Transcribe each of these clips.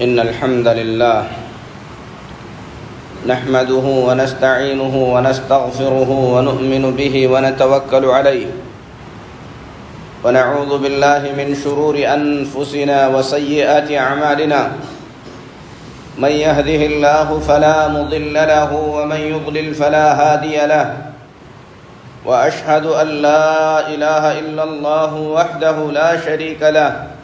إن الحمد لله نحمده ونستعينه ونستغفره ونؤمن به ونتوكل عليه ونعوذ بالله من شرور أنفسنا وسيئات أعمالنا من يهده الله فلا مضل له ومن يضلل فلا هادي له وأشهد أن لا إله إلا الله وحده لا شريك له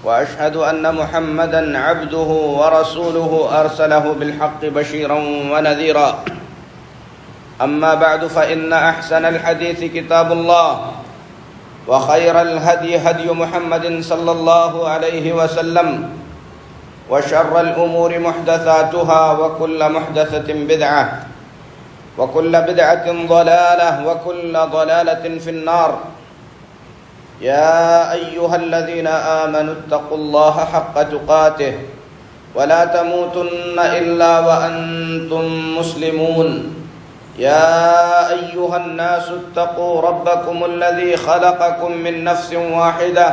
وأشهد أن محمدًا عبده ورسوله أرسله بالحق بشيرًا ونذيرًا أما بعد فإن أحسن الحديث كتاب الله وخير الهدي هدي محمد صلى الله عليه وسلم وشر الأمور محدثاتها وكل محدثة بدعة وكل بدعة ضلالة وكل ضلالة في النار يا أيها الذين آمنوا اتقوا الله حق تقاته ولا تموتن إلا وأنتم مسلمون يا أيها الناس اتقوا ربكم الذي خلقكم من نفس واحدة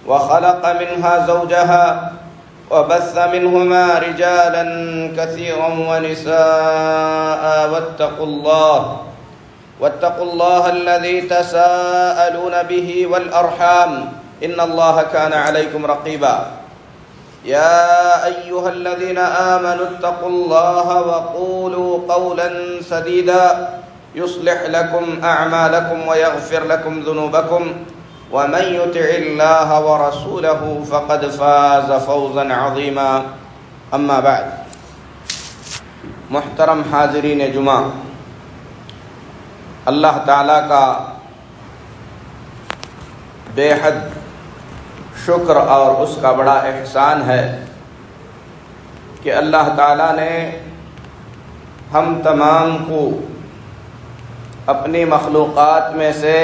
وخلق منها زوجها وبث منهما رجالا كثيرا ونساء واتقوا الله الذي تساءلون به والأرحام إن الله كان عليكم رقيبا يا أيها الذين آمنوا اتقوا الله وقولوا قولا سديدا يصلح لكم أعمالكم ويغفر لكم ذنوبكم ومن يطع الله ورسوله فقد فاز فوزا عظيما أما بعد محترم حاضرین جمعہ، اللہ تعالیٰ کا بے حد شکر اور اس کا بڑا احسان ہے کہ اللہ تعالیٰ نے ہم تمام کو اپنی مخلوقات میں سے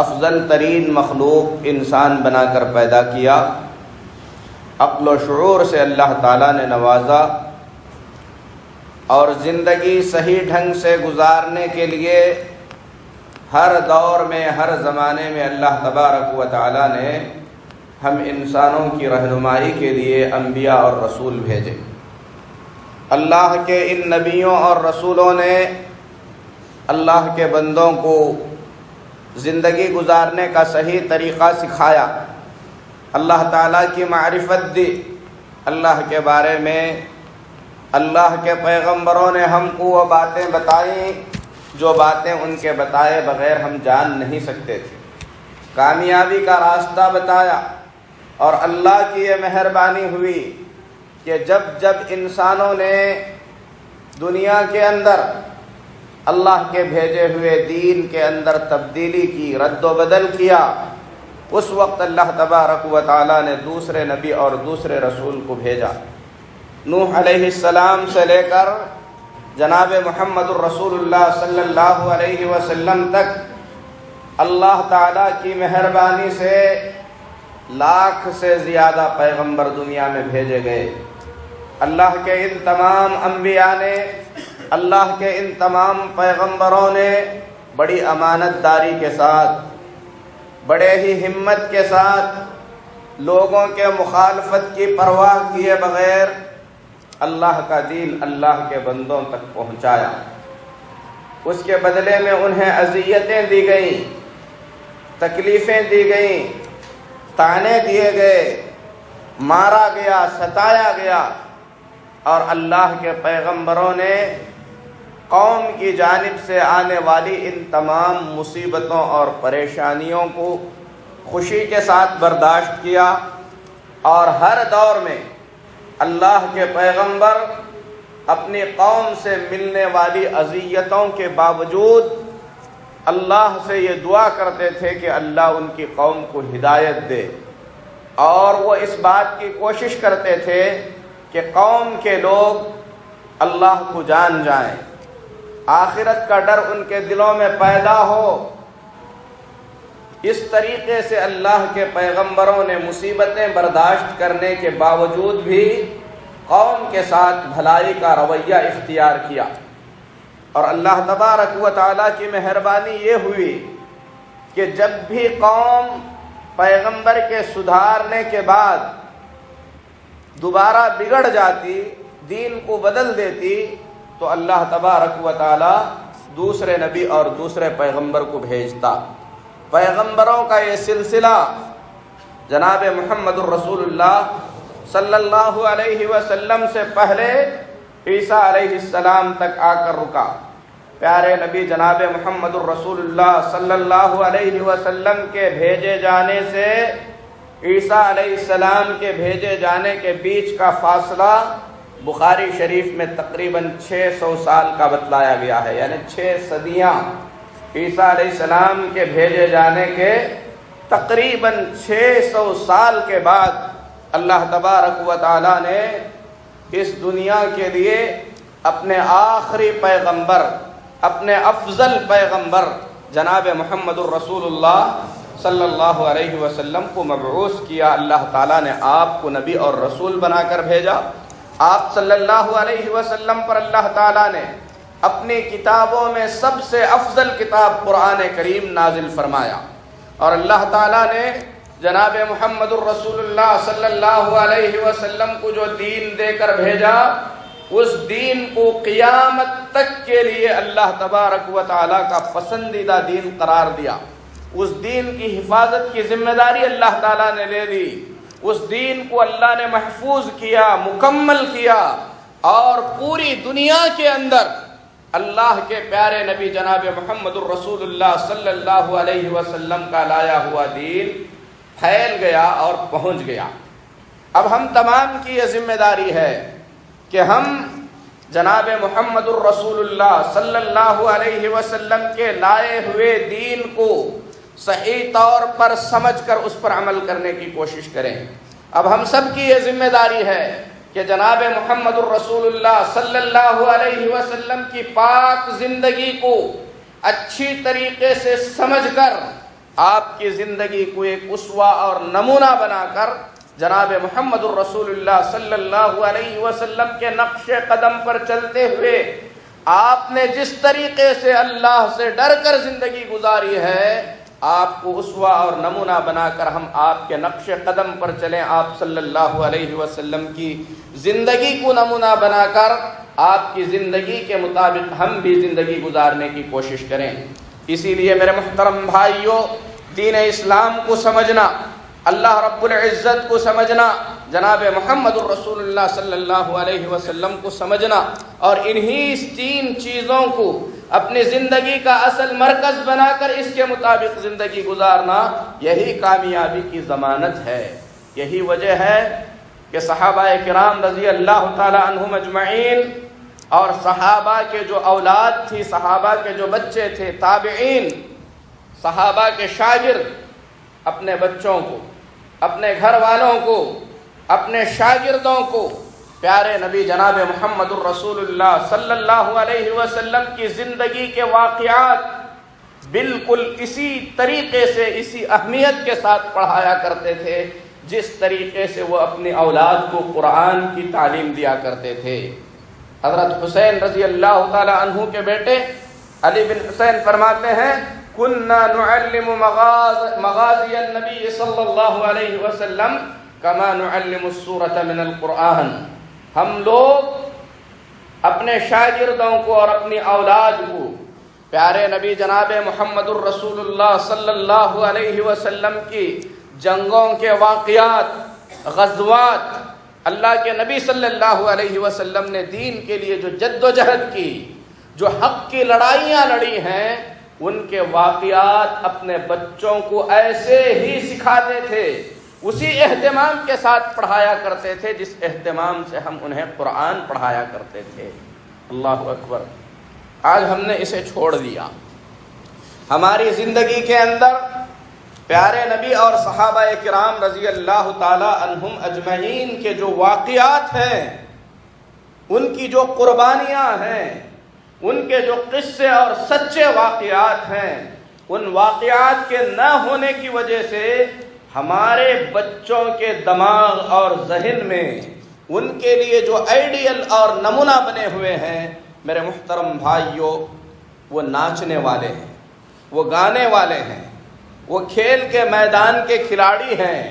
افضل ترین مخلوق انسان بنا کر پیدا کیا، عقل و شعور سے اللہ تعالیٰ نے نوازا اور زندگی صحیح ڈھنگ سے گزارنے کے لیے ہر دور میں ہر زمانے میں اللہ تبارک و تعالیٰ نے ہم انسانوں کی رہنمائی کے لیے انبیاء اور رسول بھیجے۔ اللہ کے ان نبیوں اور رسولوں نے اللہ کے بندوں کو زندگی گزارنے کا صحیح طریقہ سکھایا، اللہ تعالیٰ کی معرفت دی، اللہ کے بارے میں اللہ کے پیغمبروں نے ہم کو وہ باتیں بتائیں جو باتیں ان کے بتائے بغیر ہم جان نہیں سکتے تھے، کامیابی کا راستہ بتایا۔ اور اللہ کی یہ مہربانی ہوئی کہ جب جب انسانوں نے دنیا کے اندر اللہ کے بھیجے ہوئے دین کے اندر تبدیلی کی، رد و بدل کیا، اس وقت اللہ تبارک و تعالیٰ نے دوسرے نبی اور دوسرے رسول کو بھیجا۔ نوح علیہ السلام سے لے کر جناب محمد الرسول اللہ صلی اللہ علیہ وسلم تک اللہ تعالیٰ کی مہربانی سے لاکھ سے زیادہ پیغمبر دنیا میں بھیجے گئے۔ اللہ کے ان تمام انبیاء نے، اللہ کے ان تمام پیغمبروں نے بڑی امانت داری کے ساتھ، بڑے ہی ہمت کے ساتھ، لوگوں کے مخالفت کی پرواہ کیے بغیر اللہ کا دین اللہ کے بندوں تک پہنچایا۔ اس کے بدلے میں انہیں اذیتیں دی گئیں، تکلیفیں دی گئیں، طعنے دیے گئے، مارا گیا، ستایا گیا، اور اللہ کے پیغمبروں نے قوم کی جانب سے آنے والی ان تمام مصیبتوں اور پریشانیوں کو خوشی کے ساتھ برداشت کیا۔ اور ہر دور میں اللہ کے پیغمبر اپنی قوم سے ملنے والی اذیتوں کے باوجود اللہ سے یہ دعا کرتے تھے کہ اللہ ان کی قوم کو ہدایت دے، اور وہ اس بات کی کوشش کرتے تھے کہ قوم کے لوگ اللہ کو جان جائیں، آخرت کا ڈر ان کے دلوں میں پیدا ہو۔ اس طریقے سے اللہ کے پیغمبروں نے مصیبتیں برداشت کرنے کے باوجود بھی قوم کے ساتھ بھلائی کا رویہ اختیار کیا۔ اور اللہ تبارک و تعالیٰ کی مہربانی یہ ہوئی کہ جب بھی قوم پیغمبر کے سدھارنے کے بعد دوبارہ بگڑ جاتی، دین کو بدل دیتی، تو اللہ تبارک و تعالی دوسرے نبی اور دوسرے پیغمبر کو بھیجتا۔ پیغمبروں کا یہ سلسلہ جناب محمد الرسول اللہ صلی اللہ علیہ وسلم سے پہلے عیسیٰ علیہ السلام تک آ کر رکا۔ پیارے نبی جناب محمد الرسول اللہ صلی اللہ علیہ وسلم کے بھیجے جانے سے عیسیٰ علیہ السلام کے بھیجے جانے کے بیچ کا فاصلہ بخاری شریف میں تقریباً 600 سال کا بتلایا گیا ہے، یعنی 6 صدیاں۔ عیسیٰ علیہ السلام کے بھیجے جانے کے تقریباً 600 سال کے بعد اللہ تبارک و تعالی نے اس دنیا کے لیے اپنے آخری پیغمبر، اپنے افضل پیغمبر جناب محمد الرسول اللہ صلی اللہ علیہ وسلم کو مبعوث کیا۔ اللہ تعالیٰ نے آپ کو نبی اور رسول بنا کر بھیجا۔ آپ صلی اللہ علیہ وسلم پر اللہ تعالیٰ نے اپنی کتابوں میں سب سے افضل کتاب قرآن کریم نازل فرمایا، اور اللہ تعالیٰ نے جناب محمد الرسول اللہ صلی اللہ علیہ وسلم کو جو دین دے کر بھیجا، اس دین کو قیامت تک کے لیے اللہ تبارک و تعالیٰ کا پسندیدہ دین قرار دیا۔ اس دین کی حفاظت کی ذمہ داری اللہ تعالیٰ نے لے لی، اس دین کو اللہ نے محفوظ کیا، مکمل کیا، اور پوری دنیا کے اندر اللہ کے پیارے نبی جناب محمد الرسول اللہ صلی اللہ علیہ وسلم کا لایا ہوا دین پھیل گیا اور پہنچ گیا۔ اب ہم تمام کی یہ ذمہ داری ہے کہ ہم جناب محمد الرسول اللہ صلی اللہ علیہ وسلم کے لائے ہوئے دین کو صحیح طور پر سمجھ کر اس پر عمل کرنے کی کوشش کریں۔ اب ہم سب کی یہ ذمہ داری ہے کہ جناب محمد الرسول اللہ صلی اللہ علیہ وسلم کی پاک زندگی کو اچھی طریقے سے سمجھ کر آپ کی زندگی کو ایک اسوہ اور نمونہ بنا کر جناب محمد الرسول اللہ صلی اللہ علیہ وسلم کے نقش قدم پر چلتے ہوئے آپ نے جس طریقے سے اللہ سے ڈر کر زندگی گزاری ہے، آپ کو اسوہ اور نمونہ بنا کر ہم آپ کے نقش قدم پر چلیں۔ آپ صلی اللہ علیہ وسلم کی زندگی کو نمونہ بنا کر آپ کی زندگی کے مطابق ہم بھی زندگی گزارنے کی کوشش کریں۔ اسی لیے میرے محترم بھائیوں، دین اسلام کو سمجھنا، اللہ رب العزت کو سمجھنا، جناب محمد الرسول اللہ صلی اللہ علیہ وسلم کو سمجھنا، اور انہی 3 چیزوں کو اپنی زندگی کا اصل مرکز بنا کر اس کے مطابق زندگی گزارنا، یہی کامیابی کی ضمانت ہے۔ یہی وجہ ہے کہ صحابہ کرام رضی اللہ تعالی عنہم اجمعین اور صحابہ کے جو اولاد تھی، صحابہ کے جو بچے تھے، تابعین، صحابہ کے شاگرد، اپنے بچوں کو، اپنے گھر والوں کو، اپنے شاگردوں کو پیارے نبی جناب محمد الرسول اللہ صلی اللہ علیہ وسلم کی زندگی کے واقعات بالکل اسی طریقے سے، اسی اہمیت کے ساتھ پڑھایا کرتے تھے جس طریقے سے وہ اپنی اولاد کو قرآن کی تعلیم دیا کرتے تھے۔ حضرت حسین رضی اللہ تعالی عنہ کے بیٹے علی بن حسین فرماتے ہیں، كنا نعلم مغازی النبی صلی اللہ علیہ وسلم كما نعلم السورة من القرآن۔ ہم لوگ اپنے شاگردوں کو اور اپنی اولاد کو پیارے نبی جناب محمد الرسول اللہ صلی اللہ علیہ وسلم کی جنگوں کے واقعات، غزوات، اللہ کے نبی صلی اللہ علیہ وسلم نے دین کے لیے جو جد و جہد کی، جو حق کی لڑائیاں لڑی ہیں، ان کے واقعات اپنے بچوں کو ایسے ہی سکھاتے تھے، اسی اہتمام کے ساتھ پڑھایا کرتے تھے جس اہتمام سے ہم انہیں قرآن پڑھایا کرتے تھے۔ اللہ اکبر! آج ہم نے اسے چھوڑ دیا۔ ہماری زندگی کے اندر پیارے نبی اور صحابہ کرام رضی اللہ تعالی عنہم اجمعین کے جو واقعات ہیں، ان کی جو قربانیاں ہیں، ان کے جو قصے اور سچے واقعات ہیں، ان واقعات کے نہ ہونے کی وجہ سے ہمارے بچوں کے دماغ اور ذہن میں ان کے لیے جو آئیڈیل اور نمونہ بنے ہوئے ہیں، میرے محترم بھائیوں، وہ ناچنے والے ہیں، وہ گانے والے ہیں، وہ کھیل کے میدان کے کھلاڑی ہیں،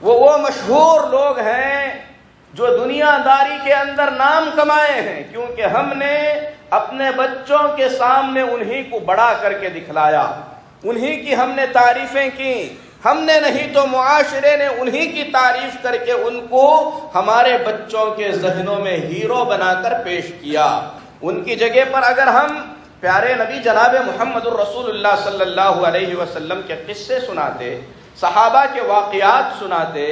وہ مشہور لوگ ہیں جو دنیا داری کے اندر نام کمائے ہیں، کیونکہ ہم نے اپنے بچوں کے سامنے انہی کو بڑا کر کے دکھلایا، انہی کی ہم نے تعریفیں کی، ہم نے نہیں تو معاشرے نے انہی کی تعریف کر کے ان کو ہمارے بچوں کے ذہنوں میں ہیرو بنا کر پیش کیا۔ ان کی جگہ پر اگر ہم پیارے نبی جناب محمد الرسول اللہ صلی اللہ علیہ وسلم کے قصے سناتے، صحابہ کے واقعات سناتے،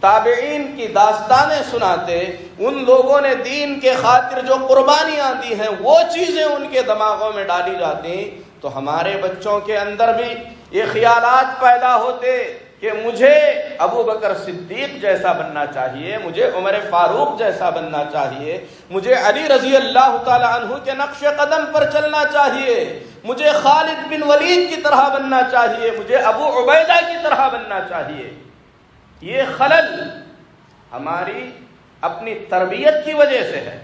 تابعین کی داستانیں سناتے، ان لوگوں نے دین کے خاطر جو قربانیاں دی ہیں وہ چیزیں ان کے دماغوں میں ڈالی جاتی، تو ہمارے بچوں کے اندر بھی یہ خیالات پیدا ہوتے کہ مجھے ابو بکر صدیق جیسا بننا چاہیے، مجھے عمر فاروق جیسا بننا چاہیے، مجھے علی رضی اللہ تعالی عنہ کے نقش قدم پر چلنا چاہیے، مجھے خالد بن ولید کی طرح بننا چاہیے، مجھے ابو عبیدہ کی طرح بننا چاہیے۔ یہ خلل ہماری اپنی تربیت کی وجہ سے ہے۔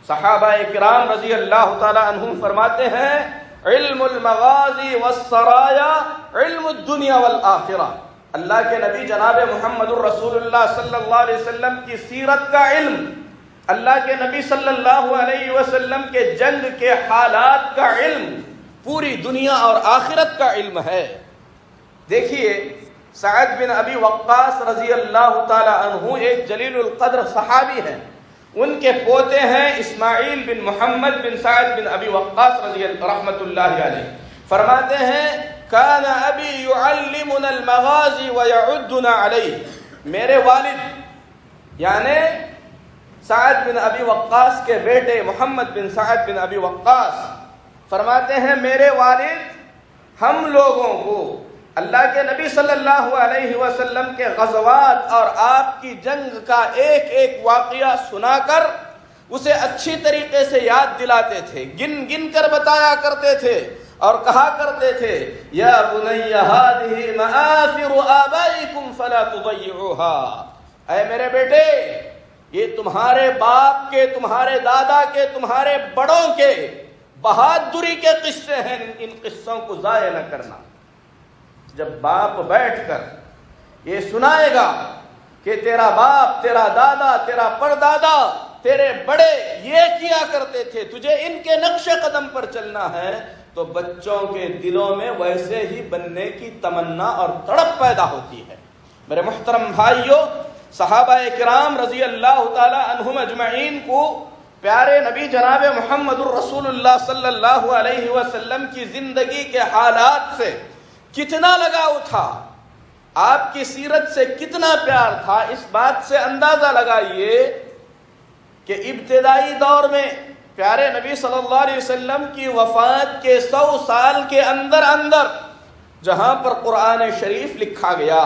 صحابہ کرام رضی اللہ تعالی عنہم فرماتے ہیں علم المغازی والسرایا علم الدنیا والآخرہ، اللہ کے نبی جناب محمد الرسول اللہ صلی اللہ علیہ وسلم کی سیرت کا علم، اللہ کے نبی صلی اللہ علیہ وسلم کے جنگ کے حالات کا علم پوری دنیا اور آخرت کا علم ہے۔ دیکھیے سعد بن ابی وقاص رضی اللہ تعالی عنہ ایک جلیل القدر صحابی ہیں، ان کے پوتے ہیں اسماعیل بن محمد بن سعد بن ابی وقاص رضی اللہ رحمۃ اللہ علیہ، فرماتے ہیں کان ابی یعلمنا المغازی ویعدنا علیہ، میرے والد یعنی سعد بن ابی وقاص کے بیٹے محمد بن سعد بن ابی وقاص فرماتے ہیں میرے والد ہم لوگوں کو اللہ کے نبی صلی اللہ علیہ وسلم کے غزوات اور آپ کی جنگ کا ایک ایک واقعہ سنا کر اسے اچھی طریقے سے یاد دلاتے تھے، گن گن کر بتایا کرتے تھے اور کہا کرتے تھے یا بنی ہذہ مآثر آبائکم فلا تضیعوها، اے میرے بیٹے یہ تمہارے باپ کے، تمہارے دادا کے، تمہارے بڑوں کے بہادری کے قصے ہیں، ان قصوں کو ضائع نہ کرنا۔ جب باپ بیٹھ کر یہ سنائے گا کہ تیرا باپ، تیرا دادا، تیرا پردادا، تیرے بڑے یہ کیا کرتے تھے، تجھے ان کے نقش قدم پر چلنا ہے، تو بچوں کے دلوں میں ویسے ہی بننے کی تمنا اور تڑپ پیدا ہوتی ہے۔ میرے محترم بھائیوں، صحابہ کرام رضی اللہ تعالی عنہم اجمعین کو پیارے نبی جناب محمد الرسول اللہ صلی اللہ علیہ وسلم کی زندگی کے حالات سے کتنا لگاؤ تھا، آپ کی سیرت سے کتنا پیار تھا، اس بات سے اندازہ لگائیے کہ ابتدائی دور میں پیارے نبی صلی اللہ علیہ وسلم کی وفات کے 100 سال کے اندر جہاں پر قرآن شریف لکھا گیا،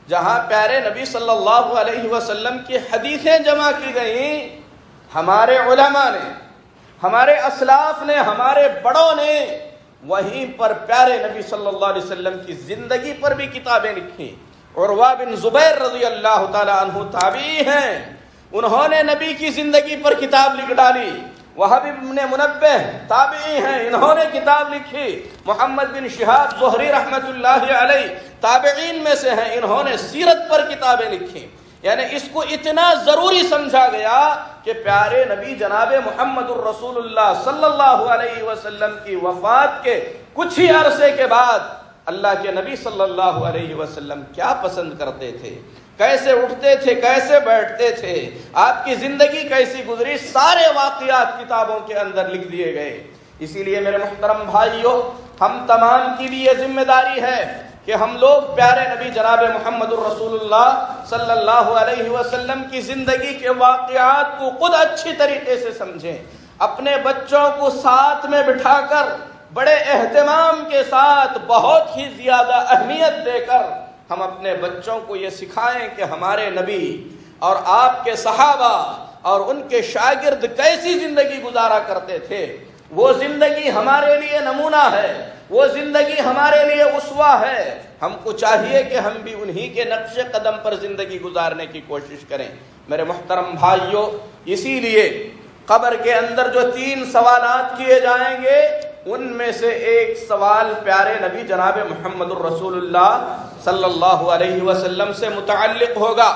جہاں پیارے نبی صلی اللہ علیہ وسلم کی حدیثیں جمع کی گئیں، ہمارے علماء نے، ہمارے اسلاف نے، ہمارے بڑوں نے وہیں پر پیارے نبی صلی اللہ علیہ وسلم کی زندگی پر بھی کتابیں لکھی۔ عروہ بن زبیر رضی اللہ تعالی عنہ تابعی ہیں، انہوں نے نبی کی زندگی پر کتاب لکھ ڈالی۔ وہب بن منبہ تابعی ہیں، انہوں نے کتاب لکھی۔ محمد بن شہاب زہری رحمۃ اللہ علیہ تابعین میں سے ہیں، انہوں نے سیرت پر کتابیں لکھی۔ یعنی اس کو اتنا ضروری سمجھا گیا کہ پیارے نبی جناب محمد الرسول اللہ صلی اللہ علیہ وسلم کی وفات کے کچھ ہی عرصے کے بعد اللہ کے نبی صلی اللہ علیہ وسلم کیا پسند کرتے تھے، کیسے اٹھتے تھے، کیسے بیٹھتے تھے، آپ کی زندگی کیسی گزری، سارے واقعات کتابوں کے اندر لکھ دیے گئے۔ اسی لیے میرے محترم بھائیوں، ہم تمام کی بھی یہ ذمہ داری ہے کہ ہم لوگ پیارے نبی جناب محمد الرسول اللہ صلی اللہ علیہ وسلم کی زندگی کے واقعات کو خود اچھی طریقے سے سمجھیں، اپنے بچوں کو ساتھ میں بٹھا کر بڑے اہتمام کے ساتھ بہت ہی زیادہ اہمیت دے کر ہم اپنے بچوں کو یہ سکھائیں کہ ہمارے نبی اور آپ کے صحابہ اور ان کے شاگرد کیسی زندگی گزارا کرتے تھے۔ وہ زندگی ہمارے لیے نمونہ ہے، وہ زندگی ہمارے لیے اسوہ ہے۔ ہم کو چاہیے کہ ہم بھی انہی کے نقش قدم پر زندگی گزارنے کی کوشش کریں۔ میرے محترم بھائیوں، اسی لیے قبر کے اندر جو 3 سوالات کیے جائیں گے، ان میں سے ایک سوال پیارے نبی جناب محمد الرسول اللہ صلی اللہ علیہ وسلم سے متعلق ہوگا۔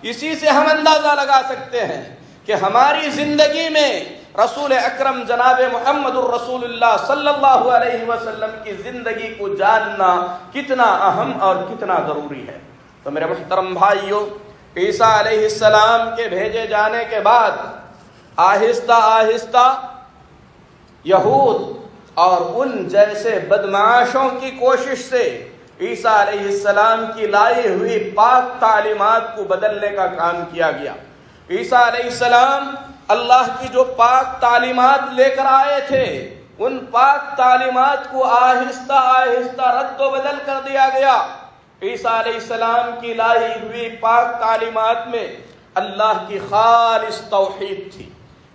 اسی سے ہم اندازہ لگا سکتے ہیں کہ ہماری زندگی میں رسول اکرم جناب محمد الرسول اللہ صلی اللہ علیہ وسلم کی زندگی کو جاننا کتنا اہم اور کتنا ضروری ہے۔ تو میرے محترم بھائیوں، عیسیٰ علیہ السلام کے بھیجے جانے کے بعد آہستہ آہستہ یہود اور ان جیسے بدمعاشوں کی کوشش سے عیسیٰ علیہ السلام کی لائی ہوئی پاک تعلیمات کو بدلنے کا کام کیا گیا۔ عیسیٰ علیہ السلام اللہ کی جو پاک تعلیمات لے کر آئے تھے، ان پاک تعلیمات کو آہستہ آہستہ رد و بدل کر دیا گیا۔ عیسیٰ علیہ السلام کی لائی ہوئی پاک تعلیمات میں اللہ کی خالص توحید تھی،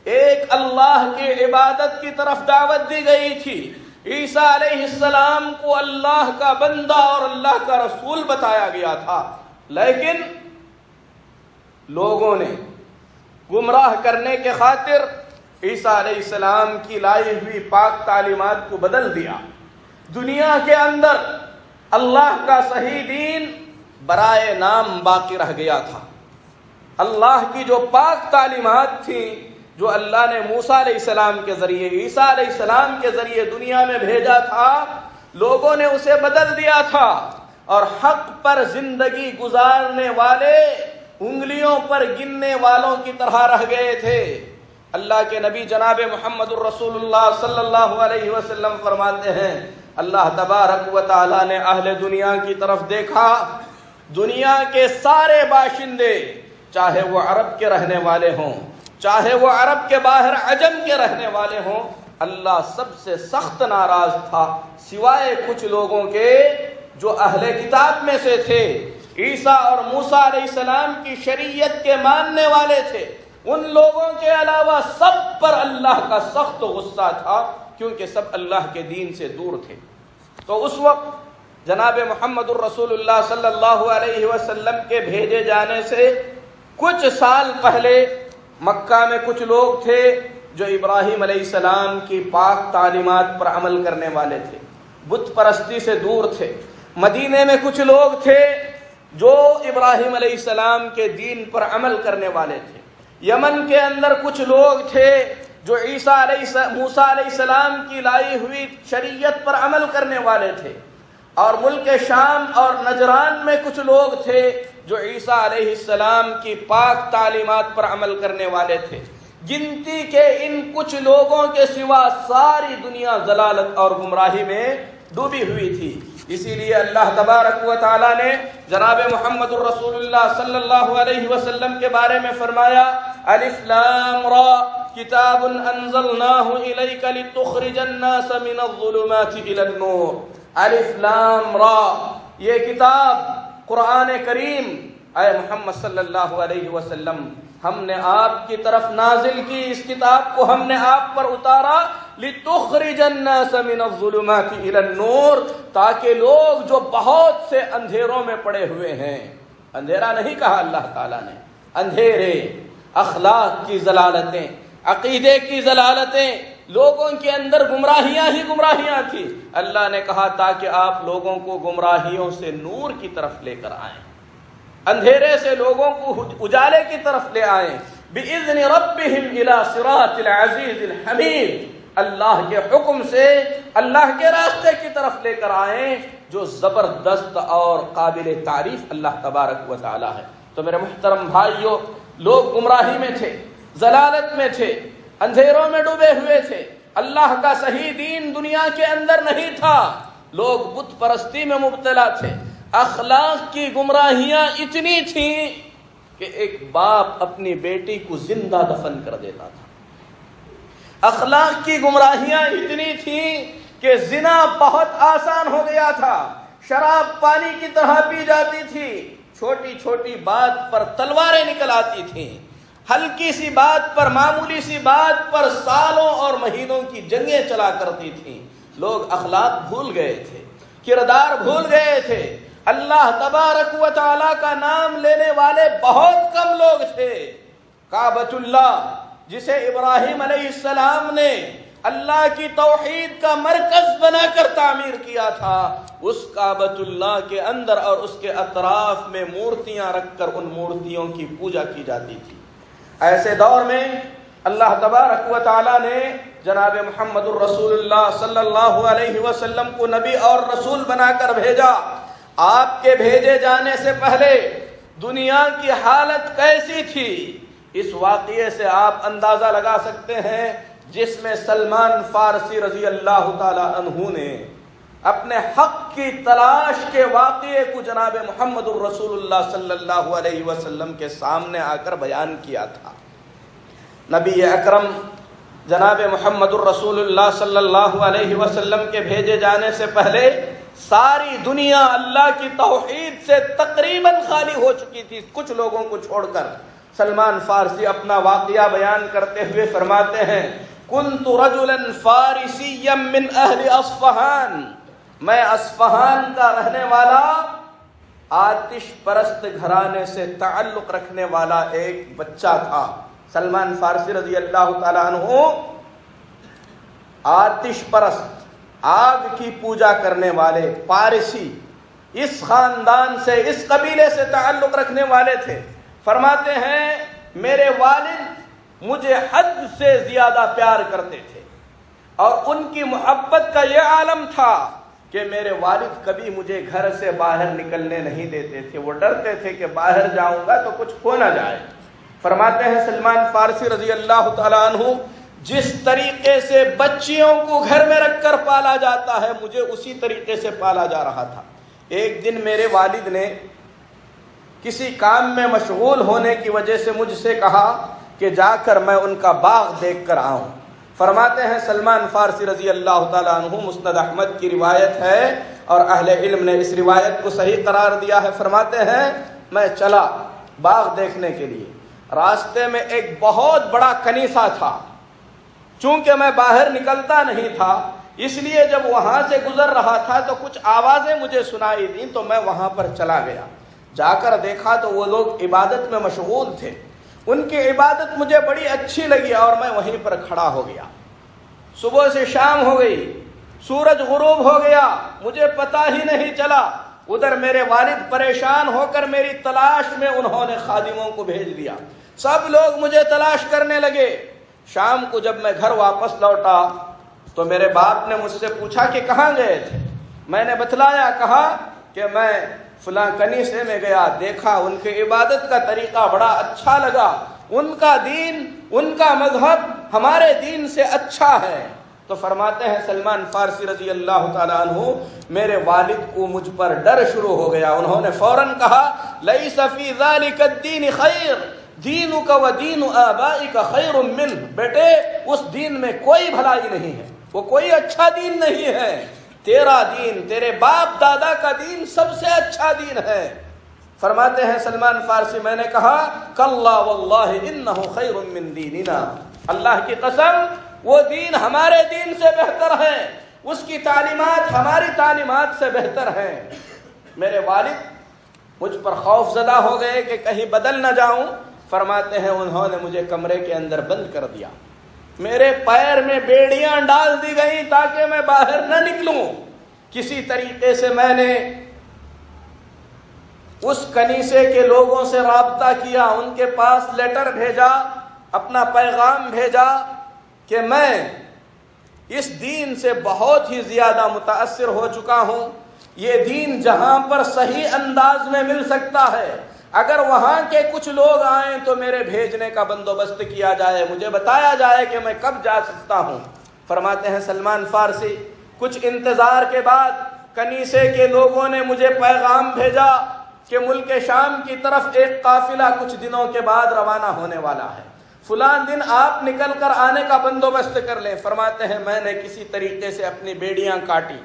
ایک اللہ کی عبادت کی طرف دعوت دی گئی تھی۔ عیسیٰ علیہ السلام کو اللہ کا بندہ اور اللہ کا رسول بتایا گیا تھا، لیکن لوگوں نے گمراہ کرنے کے خاطر عیسیٰ علیہ السلام کی لائی ہوئی پاک تعلیمات کو بدل دیا۔ دنیا کے اندر اللہ کا صحیح دین برائے نام باقی رہ گیا تھا۔ اللہ کی جو پاک تعلیمات تھیں، جو اللہ نے موسیٰ علیہ السلام کے ذریعے، عیسیٰ علیہ السلام کے ذریعے دنیا میں بھیجا تھا، لوگوں نے اسے بدل دیا تھا، اور حق پر زندگی گزارنے والے انگلیوں پر گننے والوں کی طرح رہ گئے تھے۔ اللہ کے نبی جناب محمد الرسول اللہ صلی اللہ علیہ وسلم فرماتے ہیں، اللہ تبارک و تعالیٰ نے اہل دنیا کی طرف دیکھا، دنیا کے سارے باشندے، چاہے وہ عرب کے رہنے والے ہوں، چاہے وہ عرب کے باہر عجم کے رہنے والے ہوں، اللہ سب سے سخت ناراض تھا، سوائے کچھ لوگوں کے جو اہل کتاب میں سے تھے، عیسیٰ اور موسیٰ علیہ السلام کی شریعت کے ماننے والے تھے۔ ان لوگوں کے علاوہ سب پر اللہ کا سخت غصہ تھا، کیونکہ سب اللہ کے دین سے دور تھے۔ تو اس وقت جناب محمد الرسول اللہ صلی اللہ علیہ وسلم کے بھیجے جانے سے کچھ سال پہلے مکہ میں کچھ لوگ تھے جو ابراہیم علیہ السلام کی پاک تعلیمات پر عمل کرنے والے تھے، بت پرستی سے دور تھے۔ مدینے میں کچھ لوگ تھے جو ابراہیم علیہ السلام کے دین پر عمل کرنے والے تھے۔ یمن کے اندر کچھ لوگ تھے جو موسیٰ علیہ السلام کی لائی ہوئی شریعت پر عمل کرنے والے تھے، اور ملک شام اور نجران میں کچھ لوگ تھے جو عیسیٰ علیہ السلام کی پاک تعلیمات پر عمل کرنے والے تھے۔ گنتی کے ان کچھ لوگوں کے سوا ساری دنیا ضلالت اور گمراہی میں ڈوبی ہوئی تھی۔ اسی لیے اللہ تبارک و تعالیٰ نے جناب محمد الرسول اللہ صلی اللہ علیہ وسلم کے بارے میں فرمایا، الف لام را کتاب انزلناہ الیک لتخرج الناس من الظلمات الی النور۔ الف لام را، یہ کتاب قرآن کریم، اے محمد صلی اللہ علیہ وسلم، ہم نے آپ کی طرف نازل کی، اس کتاب کو ہم نے آپ پر اتارا، لِتُخْرِجَ النَّاسَ مِنَ الظُّلُمَاتِ إِلَى النُّورِ، تاکہ لوگ جو بہت سے اندھیروں میں پڑے ہوئے ہیں، اندھیرا نہیں کہا اللہ تعالیٰ نے، اندھیرے، اخلاق کی ضلالتیں، عقیدے کی ضلالتیں، لوگوں کے اندر گمراہیاں ہی گمراہیاں تھی، اللہ نے کہا تاکہ آپ لوگوں کو گمراہیوں سے نور کی طرف لے کر آئیں، اندھیرے سے لوگوں کو اجالے کی طرف لے آئیں، بِإِذْنِ رَبِّهِمْ إِلَى صِرَاطِ الْعَزِيزِ الْحَمِيدِ، اللہ کے حکم سے اللہ کے راستے کی طرف لے کر آئیں جو زبردست اور قابل تعریف اللہ تبارک و تعالی ہے۔ تو میرے محترم بھائیوں، لوگ گمراہی میں تھے، ضلالت میں تھے، اندھیروں میں ڈوبے ہوئے تھے، اللہ کا صحیح دین دنیا کے اندر نہیں تھا، لوگ بت پرستی میں مبتلا تھے، اخلاق کی گمراہیاں اتنی تھیں کہ ایک باپ اپنی بیٹی کو زندہ دفن کر دیتا تھا، اخلاق کی گمراہیاں اتنی تھیں کہ زنا بہت آسان ہو گیا تھا، شراب پانی کی طرح پی جاتی تھی، چھوٹی چھوٹی بات پر تلواریں نکل آتی تھیں، ہلکی سی بات پر، معمولی سی بات پر سالوں اور مہینوں کی جنگیں چلا کرتی تھیں۔ لوگ اخلاق بھول گئے تھے، کردار بھول گئے تھے، اللہ تبارک و تعالیٰ کا نام لینے والے بہت کم لوگ تھے۔ کعبۃ اللہ جسے ابراہیم علیہ السلام نے اللہ کی توحید کا مرکز بنا کر تعمیر کیا تھا، اس کعبۃ اللہ کے اندر اور اس کے اطراف میں مورتیاں رکھ کر ان مورتیوں کی پوجا کی جاتی تھی۔ ایسے دور میں اللہ تبارک و تعالی نے جناب محمد الرسول اللہ صلی اللہ علیہ وسلم کو نبی اور رسول بنا کر بھیجا۔ آپ کے بھیجے جانے سے پہلے دنیا کی حالت کیسی تھی، اس واقعے سے آپ اندازہ لگا سکتے ہیں، جس میں سلمان فارسی رضی اللہ تعالی عنہ نے اپنے حق کی تلاش کے واقعے کو جناب محمد الرسول اللہ صلی اللہ علیہ وسلم کے سامنے آ کر بیان کیا تھا۔ نبی اکرم جناب محمد الرسول اللہ صلی اللہ علیہ وسلم کے بھیجے جانے سے پہلے ساری دنیا اللہ کی توحید سے تقریباً خالی ہو چکی تھی، کچھ لوگوں کو چھوڑ کر۔ سلمان فارسی اپنا واقعہ بیان کرتے ہوئے فرماتے ہیں، کنت رجلا فارسیا من اہل اصفہان، میں اصفہان کا رہنے والا آتش پرست گھرانے سے تعلق رکھنے والا ایک بچہ تھا۔ سلمان فارسی رضی اللہ تعالیٰ عنہ آتش پرست، آگ کی پوجا کرنے والے پارسی، اس خاندان سے، اس قبیلے سے تعلق رکھنے والے تھے۔ فرماتے ہیں میرے والد مجھے حد سے زیادہ پیار کرتے تھے، اور ان کی محبت کا یہ عالم تھا کہ میرے والد کبھی مجھے گھر سے باہر نکلنے نہیں دیتے تھے، وہ ڈرتے تھے کہ باہر جاؤں گا تو کچھ ہو نہ جائے۔ فرماتے ہیں سلمان فارسی رضی اللہ تعالیٰ عنہ، جس طریقے سے بچیوں کو گھر میں رکھ کر پالا جاتا ہے مجھے اسی طریقے سے پالا جا رہا تھا۔ ایک دن میرے والد نے کسی کام میں مشغول ہونے کی وجہ سے مجھ سے کہا کہ جا کر میں ان کا باغ دیکھ کر آؤں۔ فرماتے ہیں سلمان فارسی رضی اللہ تعالیٰ عنہ، مسند احمد کی روایت ہے اور اہل علم نے اس روایت کو صحیح قرار دیا ہے۔ فرماتے ہیں میں چلا باغ دیکھنے کے لیے، راستے میں ایک بہت بڑا کنیسہ تھا، چونکہ میں باہر نکلتا نہیں تھا اس لیے جب وہاں سے گزر رہا تھا تو کچھ آوازیں مجھے سنائی دیں تو میں وہاں پر چلا گیا۔ جا کر دیکھا تو وہ لوگ عبادت میں مشغول تھے، ان کی عبادت مجھے بڑی اچھی لگی اور میں وہیں پر کھڑا ہو گیا۔ صبح سے شام ہو گئی، سورج غروب ہو گیا، مجھے پتہ ہی نہیں چلا۔ ادھر میرے والد پریشان ہو کر میری تلاش میں انہوں نے خادموں کو بھیج دیا، سب لوگ مجھے تلاش کرنے لگے۔ شام کو جب میں گھر واپس لوٹا تو میرے باپ نے مجھ سے پوچھا کہ کہاں گئے تھے؟ میں نے بتلایا، کہا کہ میں فلاں کنیسے میں گیا، دیکھا ان کی عبادت کا طریقہ بڑا اچھا لگا، ان کا دین، ان کا مذہب ہمارے دین سے اچھا ہے۔ تو فرماتے ہیں سلمان فارسی رضی اللہ تعالیٰ عنہ، میرے والد کو مجھ پر ڈر شروع ہو گیا، انہوں نے فوراً کہا لیس فی ذلک الدین خیر، دینک و دین آبائک خیر منہ، بیٹے اس دین میں کوئی بھلائی نہیں ہے، وہ کوئی اچھا دین نہیں ہے، تیرا دین، تیرے باپ دادا کا دین سب سے اچھا دین ہے۔ فرماتے ہیں سلمان فارسی، میں نے کہا کلا واللہ انہ خیر من دیننا، اللہ کی قسم وہ دین ہمارے دین سے بہتر ہے، اس کی تعلیمات ہماری تعلیمات سے بہتر ہیں۔ میرے والد مجھ پر خوف زدہ ہو گئے کہ کہیں بدل نہ جاؤں۔ فرماتے ہیں انہوں نے مجھے کمرے کے اندر بند کر دیا، میرے پیر میں بیڑیاں ڈال دی گئیں تاکہ میں باہر نہ نکلوں۔ کسی طریقے سے میں نے اس کنیسے کے لوگوں سے رابطہ کیا، ان کے پاس لیٹر بھیجا، اپنا پیغام بھیجا کہ میں اس دین سے بہت ہی زیادہ متاثر ہو چکا ہوں، یہ دین جہاں پر صحیح انداز میں مل سکتا ہے، اگر وہاں کے کچھ لوگ آئیں تو میرے بھیجنے کا بندوبست کیا جائے، مجھے بتایا جائے کہ میں کب جا سکتا ہوں۔ فرماتے ہیں سلمان فارسی، کچھ انتظار کے بعد کنیسے کے لوگوں نے مجھے پیغام بھیجا کہ ملک شام کی طرف ایک قافلہ کچھ دنوں کے بعد روانہ ہونے والا ہے، فلاں دن آپ نکل کر آنے کا بندوبست کر لیں۔ فرماتے ہیں میں نے کسی طریقے سے اپنی بیڑیاں کاٹی،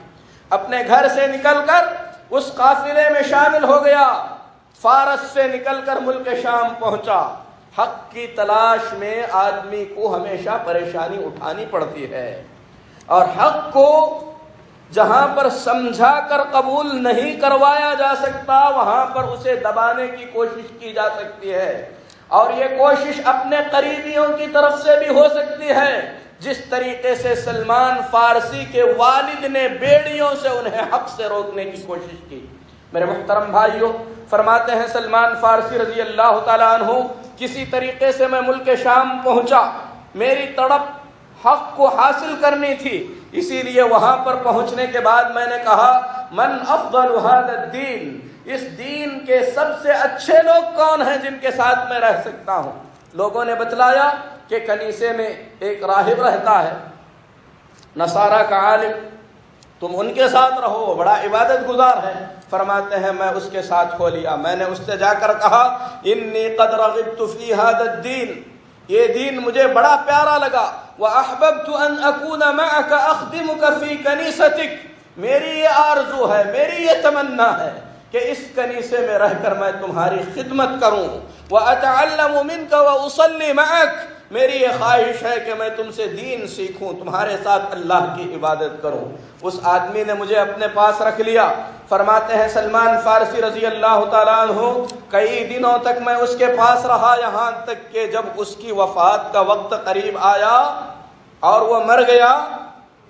اپنے گھر سے نکل کر اس قافلے میں شامل ہو گیا، فارس سے نکل کر ملک شام پہنچا۔ حق کی تلاش میں آدمی کو ہمیشہ پریشانی اٹھانی پڑتی ہے، اور حق کو جہاں پر سمجھا کر قبول نہیں کروایا جا سکتا وہاں پر اسے دبانے کی کوشش کی جا سکتی ہے، اور یہ کوشش اپنے قریبیوں کی طرف سے بھی ہو سکتی ہے۔ جس طریقے سے سلمان فارسی کے والد نے بیڑیوں سے انہیں حق سے روکنے کی کوشش کی۔ میرے محترم بھائیوں، فرماتے ہیں سلمان فارسی رضی اللہ تعالیٰ عنہ، کسی طریقے سے میں ملک شام پہنچا، میری تڑپ حق کو حاصل کرنی تھی، اسی لیے وہاں پر پہنچنے کے بعد میں نے کہا من افضل هذا الدین، اس دین کے سب سے اچھے لوگ کون ہیں جن کے ساتھ میں رہ سکتا ہوں؟ لوگوں نے بتلایا کہ کنیسے میں ایک راہب رہتا ہے، نصارہ کا عالم، تم ان کے ساتھ رہو، وہ بڑا عبادت گزار ہے۔ فرماتے ہیں میں اس کے ساتھ ہو لیا، میں نے اس سے جا کر کہا انی قد رغبت فی هذا الدین، یہ دین مجھے بڑا پیارا لگا، وَأَحْبَبْتُ أَنْ أَكُونَ مَعَكَ أَخْدِمُكَ فِي كَنِيسَتِكَ، میری یہ آرزو ہے، میری یہ تمنا ہے کہ اس کنیسے میں رہ کر میں تمہاری خدمت کروں، وَأَتَعَلَّمُ مِنْكَ وَأُصَلِّ مَعَكَ، میری یہ خواہش ہے کہ میں تم سے دین سیکھوں، تمہارے ساتھ اللہ کی عبادت کروں۔ اس آدمی نے مجھے اپنے پاس رکھ لیا۔ فرماتے ہیں سلمان فارسی رضی اللہ تعالیٰ عنہ، کئی دنوں تک میں اس کے پاس رہا، یہاں تک کہ جب اس کی وفات کا وقت قریب آیا اور وہ مر گیا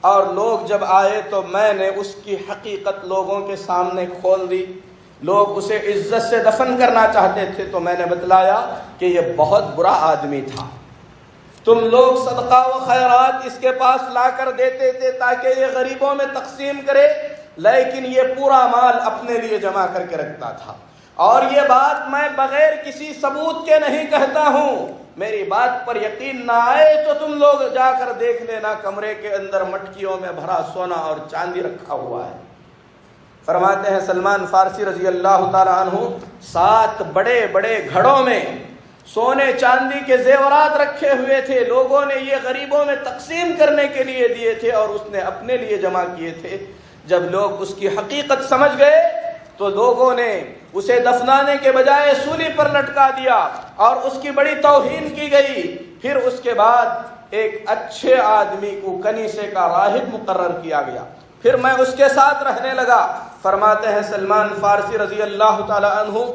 اور لوگ جب آئے تو میں نے اس کی حقیقت لوگوں کے سامنے کھول دی۔ لوگ اسے عزت سے دفن کرنا چاہتے تھے تو میں نے بتلایا کہ یہ بہت برا آدمی تھا، تم لوگ صدقہ و خیرات اس کے پاس لا کر دیتے تھے تاکہ یہ غریبوں میں تقسیم کرے، لیکن یہ پورا مال اپنے لیے جمع کر کے رکھتا تھا۔ اور یہ بات میں بغیر کسی ثبوت کے نہیں کہتا ہوں، میری بات پر یقین نہ آئے تو تم لوگ جا کر دیکھ لینا، کمرے کے اندر مٹکیوں میں بھرا سونا اور چاندی رکھا ہوا ہے۔ فرماتے ہیں سلمان فارسی رضی اللہ تعالیٰ عنہ، 7 بڑے بڑے گھڑوں میں سونے چاندی کے زیورات رکھے ہوئے تھے، لوگوں نے یہ غریبوں میں تقسیم کرنے کے لیے دیے تھے اور اس نے اپنے لیے جمع کیے تھے۔ جب لوگ اس کی حقیقت سمجھ گئے تو لوگوں نے اسے دفنانے کے بجائے سولی پر لٹکا دیا اور اس کی بڑی توہین کی گئی۔ پھر اس کے بعد ایک اچھے آدمی کو کنیسے کا راہب مقرر کیا گیا، پھر میں اس کے ساتھ رہنے لگا۔ فرماتے ہیں سلمان فارسی رضی اللہ تعالی عنہ،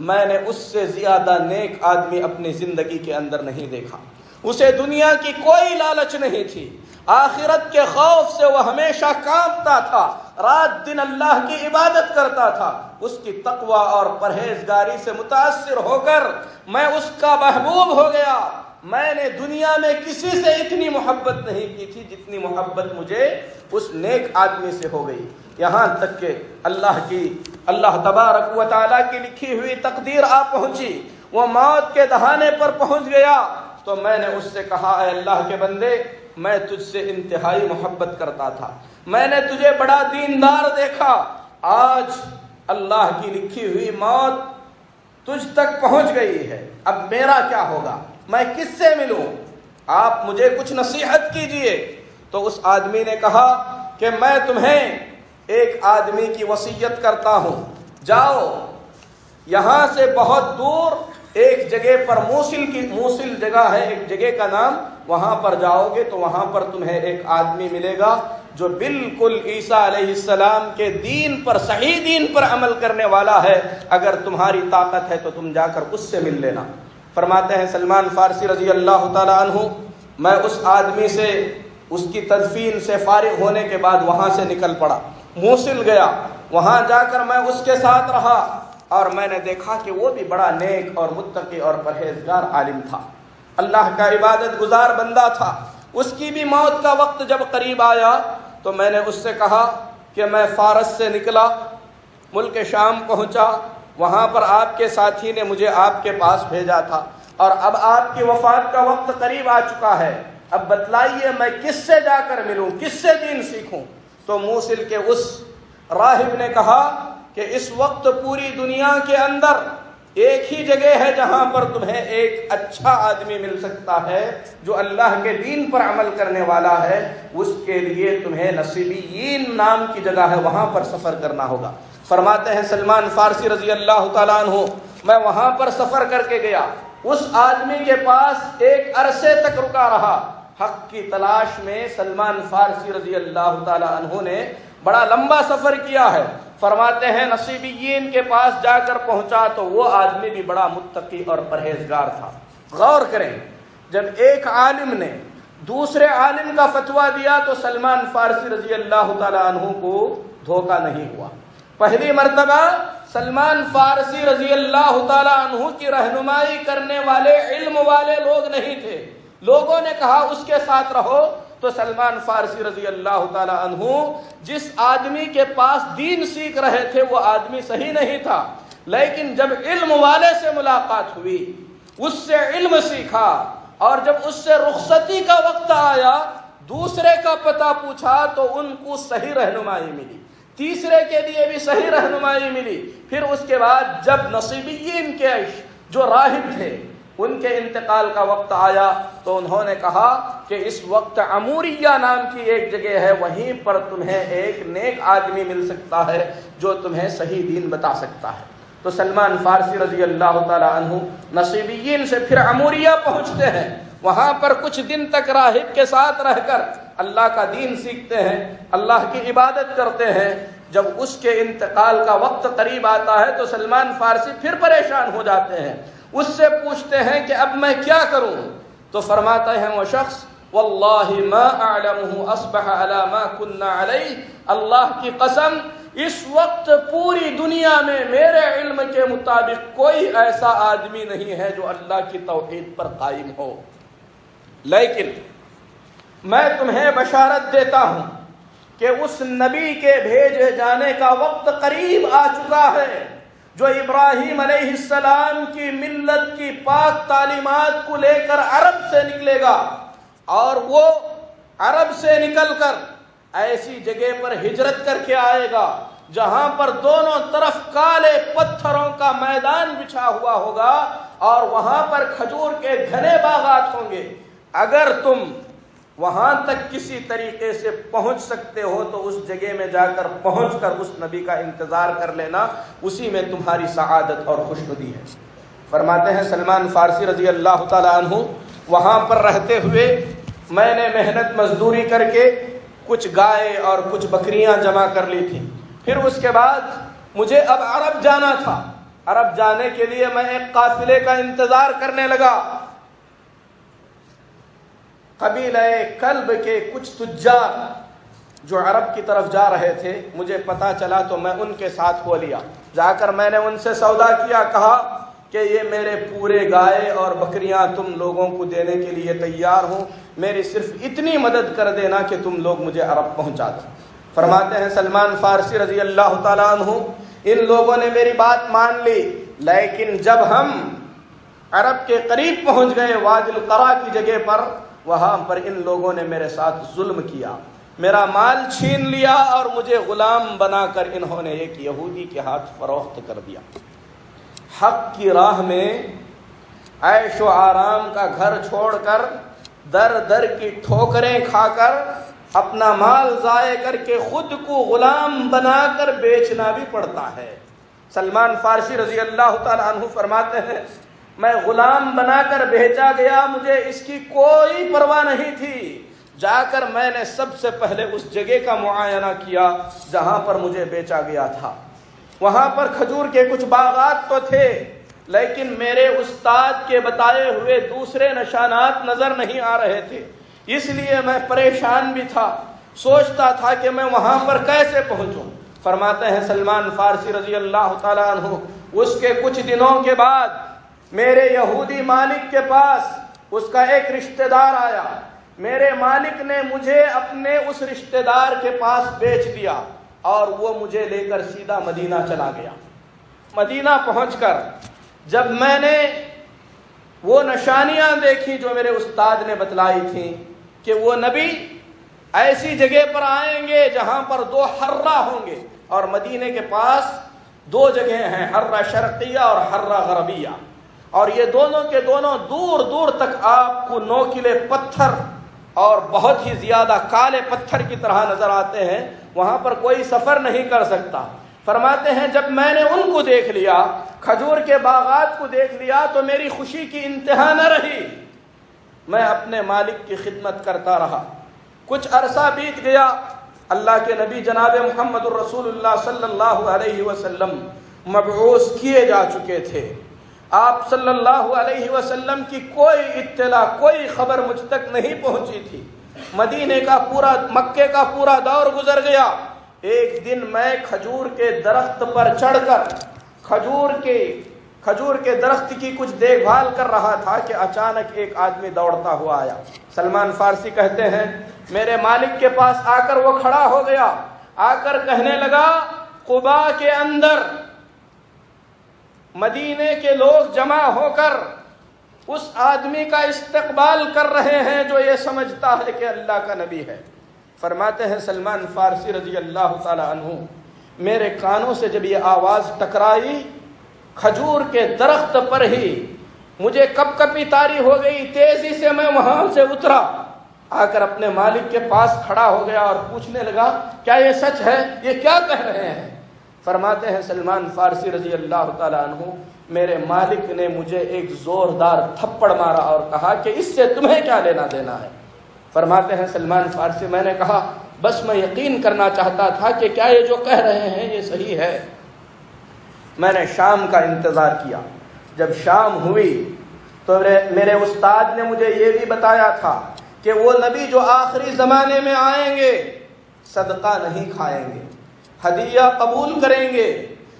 میں نے اس سے زیادہ نیک آدمی اپنی زندگی کے اندر نہیں دیکھا۔ اسے دنیا کی کوئی لالچ نہیں تھی، آخرت کے خوف سے وہ ہمیشہ کانپتا تھا، رات دن اللہ کی عبادت کرتا تھا۔ اس کی تقوی اور پرہیزگاری سے متاثر ہو کر میں اس کا محبوب ہو گیا۔ میں نے دنیا میں کسی سے اتنی محبت نہیں کی تھی جتنی محبت مجھے اس نیک آدمی سے ہو گئی، یہاں تک کہ اللہ تبارک و تعالیٰ کی لکھی ہوئی تقدیر آ پہنچی، وہ موت کے دہانے پر پہنچ گیا تو میں نے اس سے کہا، اے اللہ کے بندے، میں تجھ سے انتہائی محبت کرتا تھا، میں نے تجھے بڑا دیندار دیکھا، آج اللہ کی لکھی ہوئی موت تجھ تک پہنچ گئی ہے، اب میرا کیا ہوگا، میں کس سے ملوں، آپ مجھے کچھ نصیحت کیجئے۔ تو اس آدمی نے کہا کہ میں تمہیں ایک آدمی کی وصیت کرتا ہوں، جاؤ یہاں سے بہت دور ایک جگہ پر، موصل جگہ ہے، ایک جگہ کا نام، وہاں پر جاؤ گے تو وہاں پر تمہیں ایک آدمی ملے گا جو بالکل عیسیٰ علیہ السلام کے دین پر، صحیح دین پر عمل کرنے والا ہے، اگر تمہاری طاقت ہے تو تم جا کر اس سے مل لینا۔ فرماتے ہیں سلمان فارسی رضی اللہ تعالیٰ عنہ، میں اس آدمی سے، اس کی تدفین سے فارغ ہونے کے بعد وہاں سے نکل پڑا، موصل گیا، وہاں جا کر میں اس کے ساتھ رہا اور میں نے دیکھا کہ وہ بھی بڑا نیک اور متقی اور پرہیزگار عالم تھا، اللہ کا عبادت گزار بندہ تھا۔ اس کی بھی موت کا وقت جب قریب آیا تو میں نے اس سے کہا کہ میں فارس سے نکلا، ملک شام پہنچا، وہاں پر آپ کے ساتھی نے مجھے آپ کے پاس بھیجا تھا اور اب آپ کی وفات کا وقت قریب آ چکا ہے، اب بتلائیے میں کس سے جا کر ملوں، کس سے دین سیکھوں۔ تو موصل کے اس راہب نے کہا کہ اس وقت پوری دنیا کے اندر ایک ہی جگہ ہے جہاں پر تمہیں ایک اچھا آدمی مل سکتا ہے جو اللہ کے دین پر عمل کرنے والا ہے، اس کے لیے تمہیں نصیبین نام کی جگہ ہے، وہاں پر سفر کرنا ہوگا۔ فرماتے ہیں سلمان فارسی رضی اللہ تعالیٰ عنہ، میں وہاں پر سفر کر کے گیا، اس آدمی کے پاس ایک عرصے تک رکا رہا، حق کی تلاش میں سلمان فارسی رضی اللہ تعالیٰ عنہ نے بڑا لمبا سفر کیا ہے۔ فرماتے ہیں نصیبین کے پاس جا کر پہنچا تو وہ آدمی بھی بڑا متقی اور پرہیزگار تھا۔ غور کریں، جب ایک عالم نے دوسرے عالم کا فتویٰ دیا تو سلمان فارسی رضی اللہ تعالیٰ عنہ کو دھوکہ نہیں ہوا۔ پہلی مرتبہ سلمان فارسی رضی اللہ تعالیٰ عنہ کی رہنمائی کرنے والے علم والے لوگ نہیں تھے۔ لوگوں نے کہا اس کے ساتھ رہو، تو سلمان فارسی رضی اللہ تعالیٰ عنہ جس آدمی کے پاس دین سیکھ رہے تھے وہ آدمی صحیح نہیں تھا، لیکن جب علم والے سے ملاقات ہوئی، اس سے علم سیکھا، اور جب اس سے رخصتی کا وقت آیا، دوسرے کا پتہ پوچھا تو ان کو صحیح رہنمائی ملی، تیسرے کے لیے بھی صحیح رہنمائی ملی۔ پھر اس کے بعد جب نصیبیین کے جو راہب تھے ان کے انتقال کا وقت آیا تو انہوں نے کہا کہ اس وقت عموریہ نام کی ایک جگہ ہے، وہیں پر تمہیں ایک نیک آدمی مل سکتا ہے جو تمہیں صحیح دین بتا سکتا ہے۔ تو سلمان فارسی رضی اللہ تعالی عنہ نصیبیین سے پھر عموریہ پہنچتے ہیں، وہاں پر کچھ دن تک راہب کے ساتھ رہ کر اللہ کا دین سیکھتے ہیں، اللہ کی عبادت کرتے ہیں۔ جب اس کے انتقال کا وقت قریب آتا ہے تو سلمان فارسی پھر پریشان ہو جاتے ہیں، اس سے پوچھتے ہیں کہ اب میں کیا کروں؟ تو فرماتے ہیں وہ شخص، واللہ ما اعلمہ اصبح علی ما کنا علیہ، اللہ کی قسم اس وقت پوری دنیا میں میرے علم کے مطابق کوئی ایسا آدمی نہیں ہے جو اللہ کی توحید پر قائم ہو، لیکن میں تمہیں بشارت دیتا ہوں کہ اس نبی کے بھیجے جانے کا وقت قریب آ چکا ہے جو ابراہیم علیہ السلام کی ملت کی پاک تعلیمات کو لے کر عرب سے نکلے گا، اور وہ عرب سے نکل کر ایسی جگہ پر ہجرت کر کے آئے گا جہاں پر دونوں طرف کالے پتھروں کا میدان بچھا ہوا ہوگا، اور وہاں پر کھجور کے گھنے باغات ہوں گے۔ اگر تم وہاں تک کسی طریقے سے پہنچ سکتے ہو تو اس جگہ میں جا کر پہنچ کر اس نبی کا انتظار کر لینا، اسی میں تمہاری سعادت اور خوشنودی ہے۔ فرماتے ہیں سلمان فارسی رضی اللہ تعالیٰ عنہ، وہاں پر رہتے ہوئے میں نے محنت مزدوری کر کے کچھ گائے اور کچھ بکریاں جمع کر لی تھیں۔ پھر اس کے بعد مجھے اب عرب جانا تھا۔ عرب جانے کے لیے میں ایک قافلے کا انتظار کرنے لگا۔ قبیلہ کلب کے کچھ تجار جو عرب کی طرف جا رہے تھے، مجھے پتا چلا تو میں ان کے ساتھ ہو لیا۔ جا کر میں نے ان سے سودا کیا، کہا کہ یہ میرے پورے گائے اور بکریاں تم لوگوں کو دینے کے لیے تیار ہوں، میری صرف اتنی مدد کر دینا کہ تم لوگ مجھے عرب پہنچا دو۔ فرماتے ہیں سلمان فارسی رضی اللہ تعالیٰ عنہ، ان لوگوں نے میری بات مان لی، لیکن جب ہم عرب کے قریب پہنچ گئے وادی القرا کی جگہ پر، وہاں پر ان لوگوں نے میرے ساتھ ظلم کیا، میرا مال چھین لیا اور مجھے غلام بنا کر انہوں نے ایک یہودی کے ہاتھ فروخت کر دیا۔ حق کی راہ میں عیش و آرام کا گھر چھوڑ کر در در کی ٹھوکریں کھا کر اپنا مال ضائع کر کے خود کو غلام بنا کر بیچنا بھی پڑتا ہے۔ سلمان فارسی رضی اللہ تعالیٰ عنہ فرماتے ہیں، میں غلام بنا کر بیچا گیا، مجھے اس کی کوئی پرواہ نہیں تھی۔ جا کر میں نے سب سے پہلے اس جگہ کا معائنہ کیا جہاں پر مجھے بیچا گیا تھا۔ وہاں پر کھجور کے کچھ باغات تو تھے، لیکن میرے استاد کے بتائے ہوئے دوسرے نشانات نظر نہیں آ رہے تھے، اس لیے میں پریشان بھی تھا، سوچتا تھا کہ میں وہاں پر کیسے پہنچوں۔ فرماتے ہیں سلمان فارسی رضی اللہ تعالیٰ عنہ، اس کے کچھ دنوں کے بعد میرے یہودی مالک کے پاس اس کا ایک رشتہ دار آیا۔ میرے مالک نے مجھے اپنے اس رشتہ دار کے پاس بیچ دیا اور وہ مجھے لے کر سیدھا مدینہ چلا گیا۔ مدینہ پہنچ کر جب میں نے وہ نشانیاں دیکھی جو میرے استاد نے بتلائی تھیں کہ وہ نبی ایسی جگہ پر آئیں گے جہاں پر دو حرہ ہوں گے، اور مدینے کے پاس دو جگہیں ہیں، حرہ شرقیہ اور حرہ غربیہ، اور یہ دونوں کے دونوں دور دور تک آپ کو نوکیلے پتھر اور بہت ہی زیادہ کالے پتھر کی طرح نظر آتے ہیں، وہاں پر کوئی سفر نہیں کر سکتا۔ فرماتے ہیں جب میں نے ان کو دیکھ لیا، کھجور کے باغات کو دیکھ لیا، تو میری خوشی کی انتہا نہ رہی۔ میں اپنے مالک کی خدمت کرتا رہا۔ کچھ عرصہ بیت گیا، اللہ کے نبی جناب محمد الرسول اللہ صلی اللہ علیہ وسلم مبعوث کیے جا چکے تھے۔ آپ صلی اللہ علیہ وسلم کی کوئی اطلاع، کوئی خبر مجھ تک نہیں پہنچی تھی۔ مکے کا پورا دور گزر گیا۔ ایک دن میں کھجور کے درخت پر چڑھ کر کھجور کے درخت کی کچھ دیکھ بھال کر رہا تھا کہ اچانک ایک آدمی دوڑتا ہوا آیا۔ سلمان فارسی کہتے ہیں میرے مالک کے پاس آ کر وہ کھڑا ہو گیا، آ کر کہنے لگا قبا کے اندر مدینے کے لوگ جمع ہو کر اس آدمی کا استقبال کر رہے ہیں جو یہ سمجھتا ہے کہ اللہ کا نبی ہے۔ فرماتے ہیں سلمان فارسی رضی اللہ تعالی عنہ، میرے کانوں سے جب یہ آواز ٹکرائی، کھجور کے درخت پر ہی مجھے کپ کپی طاری ہو گئی، تیزی سے میں وہاں سے اترا، آ کر اپنے مالک کے پاس کھڑا ہو گیا اور پوچھنے لگا کیا یہ سچ ہے، یہ کیا کہہ رہے ہیں؟ فرماتے ہیں سلمان فارسی رضی اللہ تعالی عنہ، میرے مالک نے مجھے ایک زوردار تھپڑ مارا اور کہا کہ اس سے تمہیں کیا لینا دینا ہے؟ فرماتے ہیں سلمان فارسی، میں نے کہا بس میں یقین کرنا چاہتا تھا کہ کیا یہ جو کہہ رہے ہیں یہ صحیح ہے۔ میں نے شام کا انتظار کیا۔ جب شام ہوئی تو میرے استاد نے مجھے یہ بھی بتایا تھا کہ وہ نبی جو آخری زمانے میں آئیں گے صدقہ نہیں کھائیں گے، ہدیہ قبول کریں گے،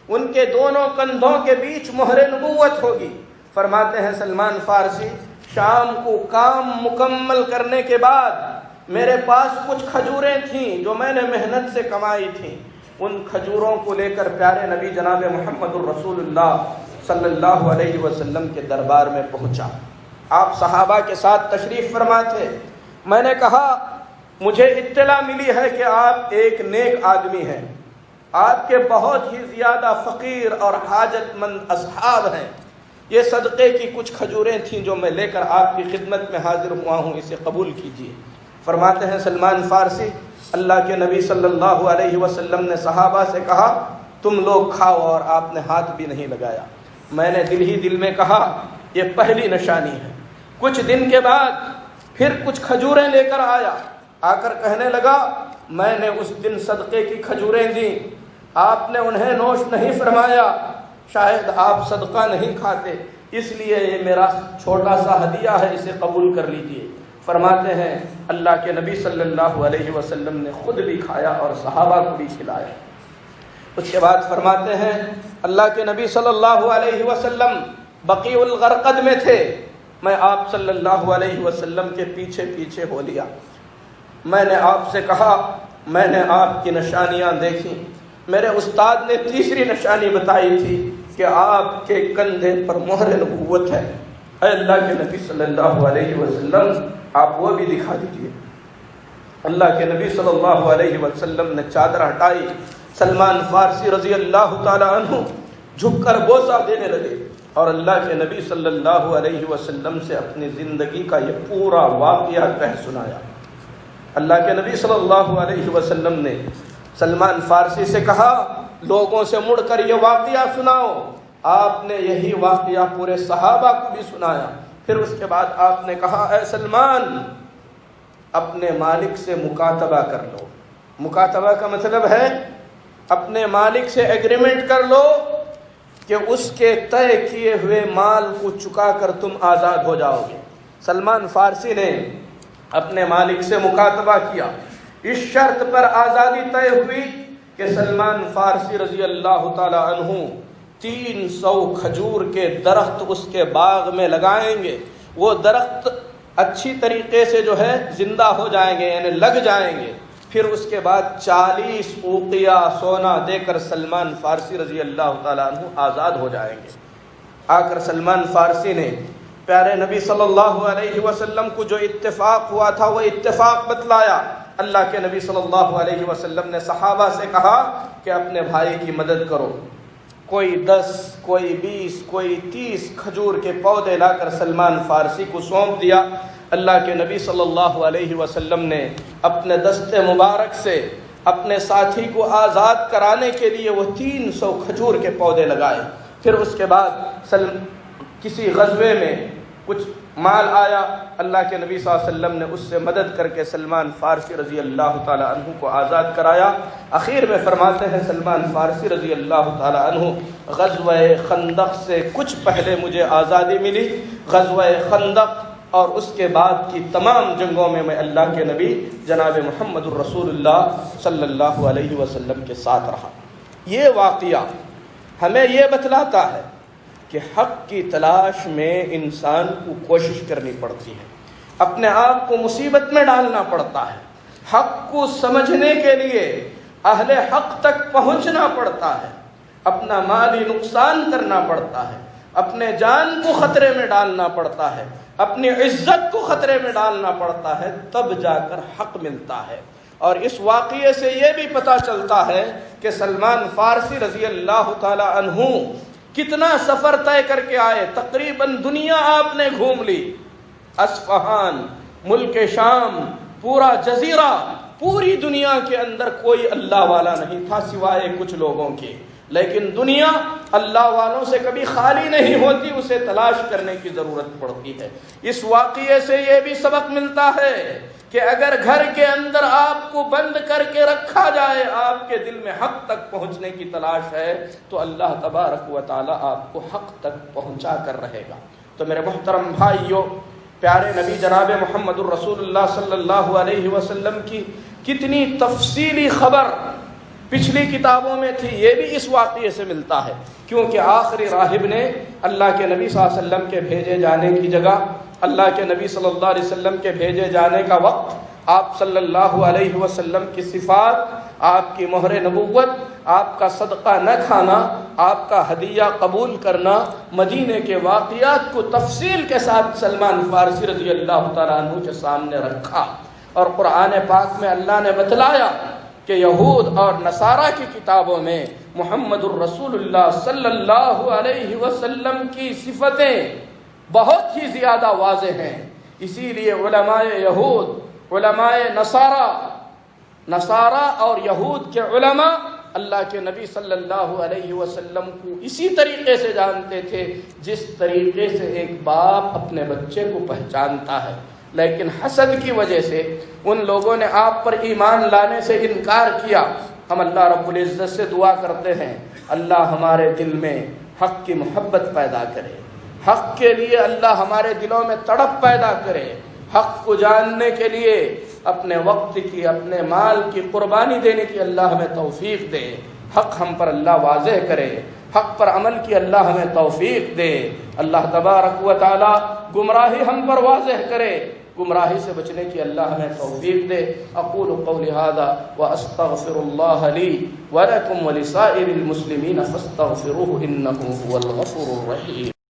ان کے دونوں کندھوں کے بیچ مہر نبوت ہوگی۔ فرماتے ہیں سلمان فارسی، شام کو کام مکمل کرنے کے بعد میرے پاس کچھ کھجوریں تھیں جو میں نے محنت سے کمائی تھیں، ان کھجوروں کو لے کر پیارے نبی جناب محمد الرسول اللہ صلی اللہ علیہ وسلم کے دربار میں پہنچا۔ آپ صحابہ کے ساتھ تشریف فرما تھے۔ میں نے کہا مجھے اطلاع ملی ہے کہ آپ ایک نیک آدمی ہیں، آپ کے بہت ہی زیادہ فقیر اور حاجت مند اصحاب ہیں، یہ صدقے کی کچھ کھجوریں تھیں جو میں لے کر آپ کی خدمت میں حاضر ہوا ہوں، اسے قبول کیجیے۔ فرماتے ہیں سلمان فارسی، اللہ کے نبی صلی اللہ علیہ وسلم نے صحابہ سے کہا تم لوگ کھاؤ، اور آپ نے ہاتھ بھی نہیں لگایا۔ میں نے دل ہی دل میں کہا یہ پہلی نشانی ہے۔ کچھ دن کے بعد پھر کچھ کھجوریں لے کر آیا، آ کر کہنے لگا میں نے اس دن صدقے کی کھجوریں دیں، آپ نے انہیں نوش نہیں فرمایا، شاید آپ صدقہ نہیں کھاتے، اس لیے یہ میرا چھوٹا سا ہدیہ ہے، اسے قبول کر لیجئے۔ فرماتے ہیں اللہ کے نبی صلی اللہ علیہ وسلم نے خود بھی کھایا اور صحابہ کو بھی کھلایا۔ اس کے بعد فرماتے ہیں اللہ کے نبی صلی اللہ علیہ وسلم بقیع الغرقد میں تھے، میں آپ صلی اللہ علیہ وسلم کے پیچھے پیچھے ہو لیا۔ میں نے آپ سے کہا میں نے آپ کی نشانیاں دیکھیں، میرے استاد نے تیسری نشانی بتائی تھی کہ آپ کے کندھے پر مہر نبوت ہے۔ اے اللہ کے نبی صلی اللہ علیہ وسلم آپ وہ بھی دکھا دیجیے۔ اللہ کے نبی صلی اللہ علیہ وسلم نے چادر ہٹائی، سلمان فارسی رضی اللہ تعالی عنہ جھک کر بوسہ دینے لگے اور اللہ کے نبی صلی اللہ علیہ وسلم سے اپنی زندگی کا یہ پورا واقعہ کہہ سنایا۔ اللہ کے نبی صلی اللہ علیہ وسلم نے سلمان فارسی سے کہا لوگوں سے مڑ کر یہ واقعہ سناؤ۔ آپ نے یہی واقعہ پورے صحابہ کو بھی سنایا۔ پھر اس کے بعد آپ نے کہا اے سلمان اپنے مالک سے مکاتبہ کر لو۔ مکاتبہ کا مطلب ہے اپنے مالک سے ایگریمنٹ کر لو کہ اس کے طے کیے ہوئے مال کو چکا کر تم آزاد ہو جاؤ گے۔ سلمان فارسی نے اپنے مالک سے مکاتبہ کیا، اس شرط پر آزادی طے ہوئی کہ سلمان فارسی رضی اللہ تعالی عنہ 300 کھجور کے درخت اس کے باغ میں لگائیں گے، وہ درخت اچھی طریقے سے جو ہے زندہ ہو جائیں گے، یعنی لگ جائیں گے، پھر اس کے بعد 40 اوقیہ سونا دے کر سلمان فارسی رضی اللہ تعالیٰ عنہ آزاد ہو جائیں گے۔ آ کر سلمان فارسی نے پیارے نبی صلی اللہ علیہ وسلم کو جو اتفاق ہوا تھا وہ اتفاق بتلایا۔ اللہ کے نبی صلی اللہ علیہ وسلم نے صحابہ سے کہا کہ اپنے بھائی کی مدد کرو، کوئی 10 کوئی 20 کوئی 30 کھجور کے پودے لا کر سلمان فارسی کو سونپ دیا۔ اللہ کے نبی صلی اللہ علیہ وسلم نے اپنے دست مبارک سے اپنے ساتھی کو آزاد کرانے کے لیے وہ 300 کھجور کے پودے لگائے۔ پھر اس کے بعد کسی غزوے میں کچھ مال آیا، اللہ کے نبی صلی اللہ علیہ وسلم نے اس سے مدد کر کے سلمان فارسی رضی اللہ تعالی عنہ کو آزاد کرایا۔ اخیر میں فرماتے ہیں سلمان فارسی رضی اللہ تعالی عنہ، غزوہ خندق سے کچھ پہلے مجھے آزادی ملی، غزوہ خندق اور اس کے بعد کی تمام جنگوں میں اللہ کے نبی جناب محمد الرسول اللہ صلی اللہ علیہ وسلم کے ساتھ رہا۔ یہ واقعہ ہمیں یہ بتلاتا ہے کہ حق کی تلاش میں انسان کو کوشش کرنی پڑتی ہے، اپنے آپ کو مصیبت میں ڈالنا پڑتا ہے، حق کو سمجھنے کے لیے اہل حق تک پہنچنا پڑتا ہے، اپنا مالی نقصان کرنا پڑتا ہے، اپنے جان کو خطرے میں ڈالنا پڑتا ہے، اپنی عزت کو خطرے میں ڈالنا پڑتا ہے، تب جا کر حق ملتا ہے۔ اور اس واقعے سے یہ بھی پتہ چلتا ہے کہ سلمان فارسی رضی اللہ تعالی عنہ کتنا سفر طے کر کے آئے، تقریباً دنیا آپ نے گھوم لی، اصفہان، ملک شام، پورا جزیرہ، پوری دنیا کے اندر کوئی اللہ والا نہیں تھا سوائے کچھ لوگوں کے، لیکن دنیا اللہ والوں سے کبھی خالی نہیں ہوتی، اسے تلاش کرنے کی ضرورت پڑتی ہے۔ اس واقعے سے یہ بھی سبق ملتا ہے کہ اگر گھر کے اندر آپ کو بند کر کے رکھا جائے، آپ کے دل میں حق تک پہنچنے کی تلاش ہے، تو اللہ تبارک و تعالی آپ کو حق تک پہنچا کر رہے گا۔ تو میرے محترم بھائیو، پیارے نبی جناب محمد الرسول اللہ صلی اللہ علیہ وسلم کی کتنی تفصیلی خبر پچھلی کتابوں میں تھی، یہ بھی اس واقعے سے ملتا ہے، کیونکہ آخری راہب نے اللہ کے نبی صلی اللہ علیہ وسلم کے بھیجے جانے کی جگہ، اللہ کے نبی صلی اللہ علیہ وسلم کے بھیجے جانے کا وقت، آپ صلی اللہ علیہ وسلم کی صفات، آپ کی مہر نبوت، آپ کا صدقہ نہ کھانا، آپ کا ہدیہ قبول کرنا، مدینے کے واقعات کو تفصیل کے ساتھ سلمان فارسی رضی اللہ تعالیٰ عنہ کے سامنے رکھا۔ اور قرآن پاک میں اللہ نے بتلایا کہ یہود اور نصارہ کی کتابوں میں محمد الرسول اللہ صلی اللہ علیہ وسلم کی صفتیں بہت ہی زیادہ واضح ہیں۔ اسی لیے علماء یہود، علماء نصارہ اور یہود کے علماء اللہ کے نبی صلی اللہ علیہ وسلم کو اسی طریقے سے جانتے تھے جس طریقے سے ایک باپ اپنے بچے کو پہچانتا ہے، لیکن حسد کی وجہ سے ان لوگوں نے آپ پر ایمان لانے سے انکار کیا۔ ہم اللہ رب العزت سے دعا کرتے ہیں اللہ ہمارے دل میں حق کی محبت پیدا کرے، حق کے لیے اللہ ہمارے دلوں میں تڑپ پیدا کرے، حق کو جاننے کے لیے اپنے وقت کی، اپنے مال کی قربانی دینے کی اللہ ہمیں توفیق دے، حق ہم پر اللہ واضح کرے، حق پر عمل کی اللہ ہمیں توفیق دے، اللہ تبارک و تعالی گمراہی ہم پر واضح کرے، گمراہی سے بچنے کی اللہ ہمیں توفیق دے۔ اقول قولی ھذا واستغفر اللہ لی ولکم ولسائر المسلمین فاستغفروہ انہ هو الغفور الرحیم۔